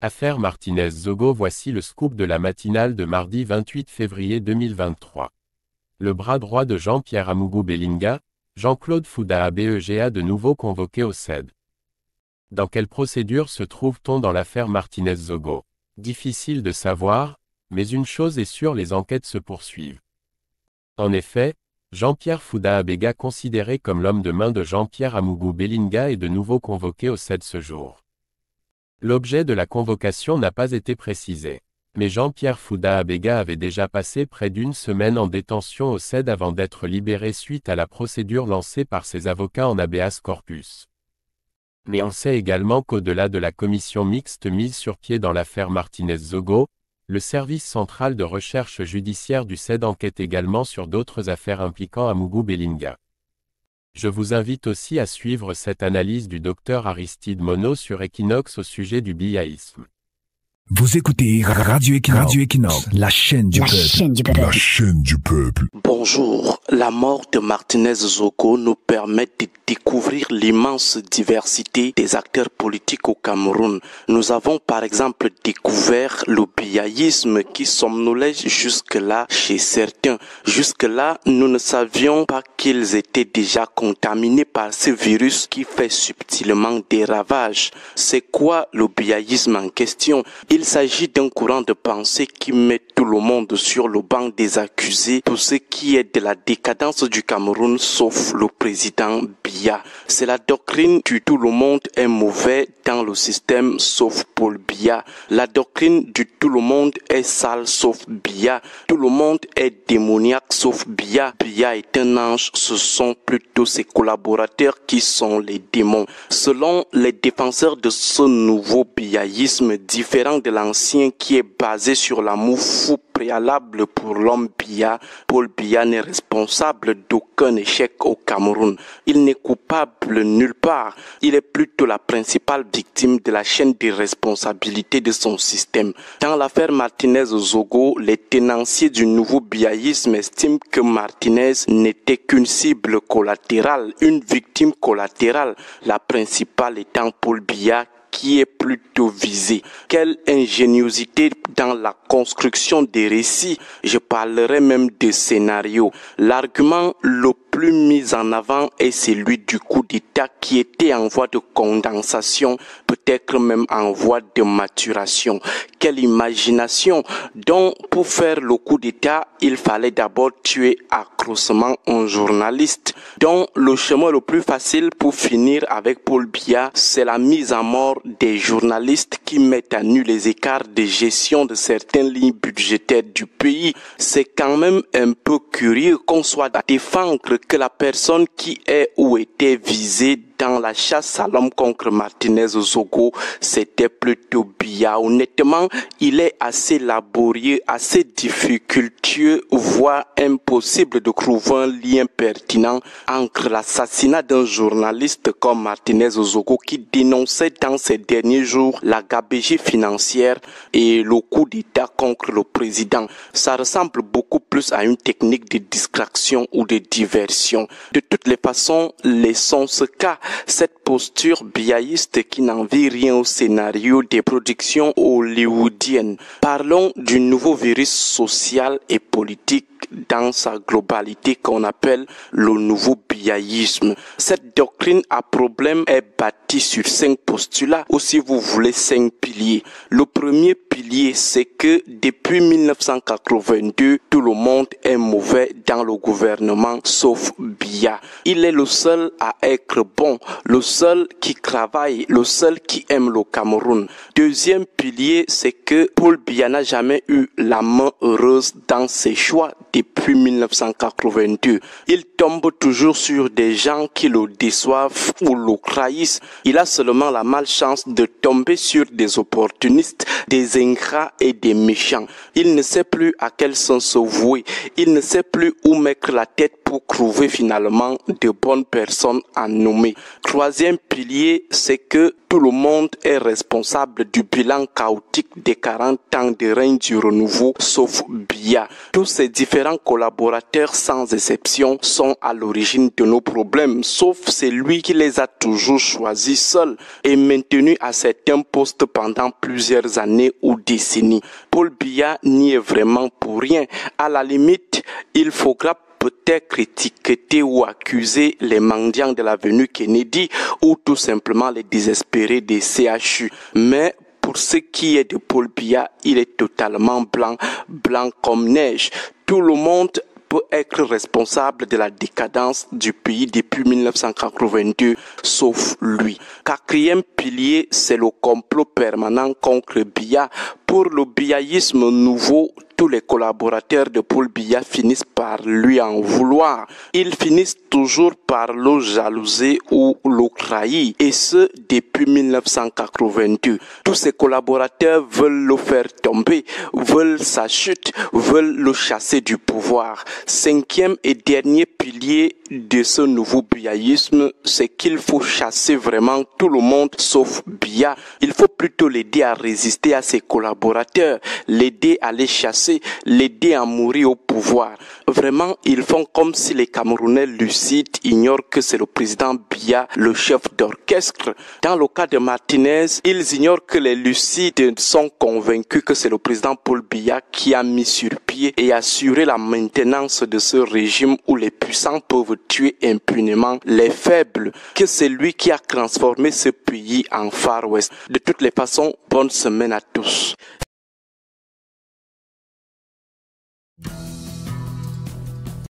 Affaire Martinez-Zogo. Voici le scoop de la matinale de mardi 28 février 2023. Le bras droit de Jean-Pierre Amougou Bellinga, Jean-Claude Fouda BEGA de nouveau convoqué au CED. Dans quelle procédure se trouve-t-on dans l'affaire Martinez-Zogo? Difficile de savoir, mais une chose est sûre, les enquêtes se poursuivent. En effet, Jean-Pierre Fouda Abega, considéré comme l'homme de main de Jean-Pierre Amougou Bellinga, est de nouveau convoqué au CED ce jour. L'objet de la convocation n'a pas été précisé. Mais Jean-Pierre Fouda Abega avait déjà passé près d'une semaine en détention au CED avant d'être libéré suite à la procédure lancée par ses avocats en habeas corpus. Mais on sait également qu'au-delà de la commission mixte mise sur pied dans l'affaire Martinez-Zogo, le service central de recherche judiciaire du CED enquête également sur d'autres affaires impliquant Amougou Bellinga. Je vous invite aussi à suivre cette analyse du docteur Aristide Monod sur Equinox au sujet du biaïsme. Vous écoutez Radio Equinox, la chaîne du peuple. La chaîne du peuple. Bonjour. La mort de Martinez-Zogo nous permet de découvrir l'immense diversité des acteurs politiques au Cameroun. Nous avons par exemple découvert le biaïsme qui somnolait jusque-là chez certains. Jusque-là, nous ne savions pas qu'ils étaient déjà contaminés par ce virus qui fait subtilement des ravages. C'est quoi le biaïsme en question? Il s'agit d'un courant de pensée qui met tout le monde sur le banc des accusés pour ce qui est de la décadence du Cameroun, sauf le président Biya. C'est la doctrine du tout le monde est mauvais dans le système, sauf Paul Biya. La doctrine du tout le monde est sale, sauf Biya. Tout le monde est démoniaque, sauf Biya. Biya est un ange, ce sont plutôt ses collaborateurs qui sont les démons. Selon les défenseurs de ce nouveau biaïsme, différent de l'ancien qui est basé sur l'amour fou préalable pour l'homme Biya, Paul Biya n'est responsable d'aucun échec au Cameroun. Il n'est coupable nulle part. Il est plutôt la principale victime de la chaîne de responsabilité de son système. Dans l'affaire Martinez-Zogo, les tenanciers du nouveau biaïsme estiment que Martinez n'était qu'une cible collatérale, une victime collatérale, la principale étant Paul Biya, qui est plutôt visé. Quelle ingéniosité dans la construction des récits, je parlerai même de scénario. L'argument le plus mis en avant est celui du coup d'État qui était en voie de condensation, peut-être même en voie de maturation. Quelle imagination! Donc, pour faire le coup d'État, il fallait d'abord tuer atrocement un journaliste. Donc, le chemin le plus facile pour finir avec Paul Biya, c'est la mise à mort des journalistes qui mettent à nu les écarts de gestion de certaines lignes budgétaires du pays. C'est quand même un peu curieux qu'on soit à défendre que la personne qui est ou était visée dans la chasse à l'homme contre Martinez-Zogo, c'était plutôt Biya. Honnêtement, il est assez laborieux, assez difficultueux, voire impossible de trouver un lien pertinent entre l'assassinat d'un journaliste comme Martinez-Zogo qui dénonçait dans ces derniers jours la gabegie financière et le coup d'État contre le président. Ça ressemble beaucoup plus à une technique de distraction ou de diversion. De toutes les façons, laissons ce cas. Cette posture biaïste qui n'en vit rien au scénario des productions hollywoodiennes. Parlons du nouveau virus social et politique dans sa globalité qu'on appelle le nouveau biaïsme. Cette doctrine à problème est bâtie sur 5 postulats, ou si vous voulez 5 piliers. Le premier pilier, c'est que depuis 1982, tout le monde est mauvais dans le gouvernement, sauf Biya. Il est le seul à être bon, le seul qui travaille, le seul qui aime le Cameroun. Deuxième pilier, c'est que Paul Biya n'a jamais eu la main heureuse dans ses choix depuis 1982. Il tombe toujours sur des gens qui le déçoivent ou le trahissent. Il a seulement la malchance de tomber sur des opportunistes, des ingrats et des méchants. Il ne sait plus à quel sens se vouer. Il ne sait plus où mettre la tête pour trouver finalement de bonnes personnes à nommer. Troisième pilier, c'est que tout le monde est responsable du bilan chaotique des 40 ans de règne du renouveau, sauf Biya. Tous ces différents différents collaborateurs sans exception sont à l'origine de nos problèmes, sauf celui qui les a toujours choisis seul et maintenu à certains postes pendant plusieurs années ou décennies. Paul Biya n'y est vraiment pour rien. À la limite, il faudra peut-être étiqueter ou accuser les mendiants de l'avenue Kennedy ou tout simplement les désespérés des CHU. Mais pour ce qui est de Paul Biya, il est totalement blanc comme neige. Tout le monde peut être responsable de la décadence du pays depuis 1982, sauf lui. Quatrième pilier, c'est le complot permanent contre Biya. Pour le biyaïsme nouveau, tous les collaborateurs de Paul Biya finissent par lui en vouloir. Ils finissent toujours par le jalouser ou le trahir, et ce depuis 1982. Tous ces collaborateurs veulent le faire tomber, veulent sa chute, veulent le chasser du pouvoir. Cinquième et dernier pilier de ce nouveau biyaïsme, c'est qu'il faut chasser vraiment tout le monde sauf Biya. Il faut plutôt l'aider à résister à ses collaborateurs, l'aider à les chasser, l'aider à mourir au pouvoir. Vraiment, ils font comme si les Camerounais lucides ignorent que c'est le président Biya, le chef d'orchestre. Dans le cas de Martinez, ils ignorent que les lucides sont convaincus que c'est le président Paul Biya qui a mis sur pied et assuré la maintenance de ce régime où les puissants peuvent tuer impunément les faibles, que c'est lui qui a transformé ce pays en Far West. De toutes les façons, bonne semaine à tous.